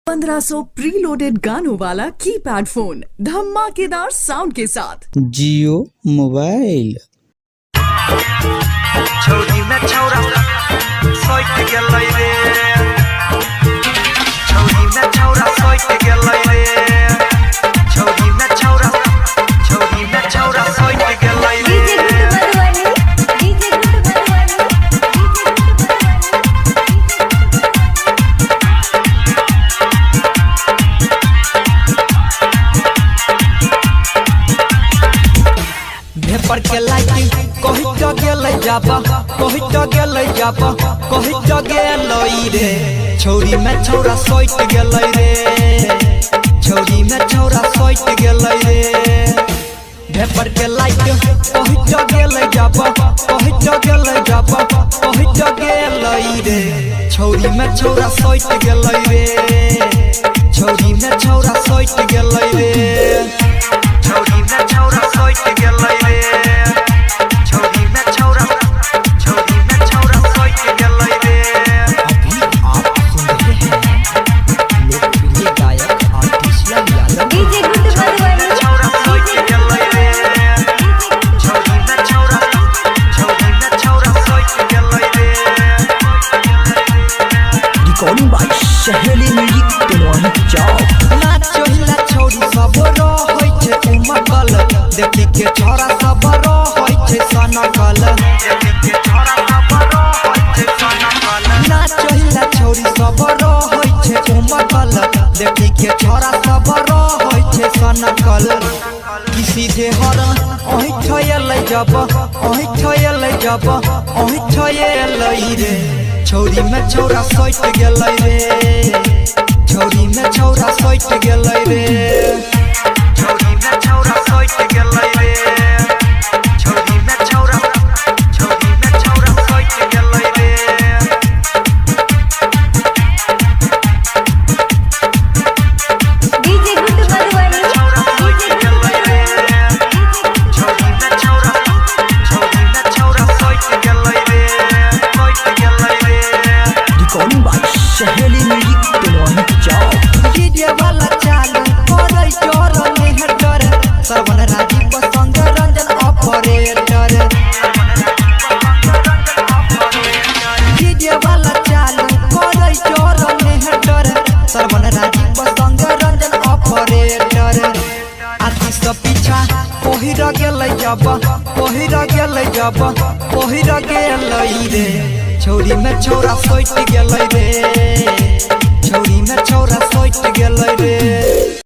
1500 preloaded गानों वाला keypad phone धमाकेदार साउंड के साथ जियो मोबाइल। छौरी में छौरा सोइट गेलै रे, छौरी में छौरा सोइट गेलै रे, छौरी में छौरा सोइट गेलै रे। भेपर के लाइटिंग कहि त गेलै जाबा, कहि त गेलै जाबा, कहि त गेलै रे। छौरी में छौरा सोइट गेलै रे, छौरी में छौरा सोइट गेलै रे। भेपर के लाइटिंग कहि त गेलै जाबा, कहि त गेलै जाबा, कहि त गेलै रे। छौरी में छौरा सोइट गेलै रे, छौरी में छौरा सोइट गेलै रे। छौरी में छौरा सोइट गेलै रे, छौरी में छौरा सोइट गेलै रे। अभी आप सुन रहे हैं लोकप्रिय गायक आर्टिस्ट यादव। छौरा सोइट गेलै रे, छौरी में छौरा सोइट गेलै रे। रिकॉर्डिंग बाय सहेली म्यूजिक तेलवानी चौक। नाचो हिला छौरी सब रहै छै उमकल, देखि के छोरा सब रहै छै सनकल। नाचो हिला छौरी सब रहै छै उमकल, देखि के छोरा सब रहै छै सनकल। किसी जे हरन ओहि ठयलै जब, ओहि ठयलै जब, ओहि ठयलै रे। छौरी में छौरा सोइट गेलै रे, छौरी में छौरा सोइट गेलै रे। छौरी में छौरा सोइट गेलै रे, छौरी में छौरा सोइट गेलै रे। छौरा सोइट गेलै रे, छौरी में छौरा सोइट गेलै रे, सोइट गेलै रे। रिकॉर्डिंग बाय सहेली म्यूजिक तेलवानी चौक। डीजे वाला चालू करै जोर मेहटर, श्रवण राजीव संग रंजन ऑपरेटर। डीजे वाला चालू करै जोर मेहटर, श्रवण राजीव संग रंजन ऑपरेटर। आतिश पीछा पहिर गेलै जब, पहिर गेलै जब, पहिर गेलै रे। छौरी में छौरा सोइट गेलै रे, छौरी में छौरा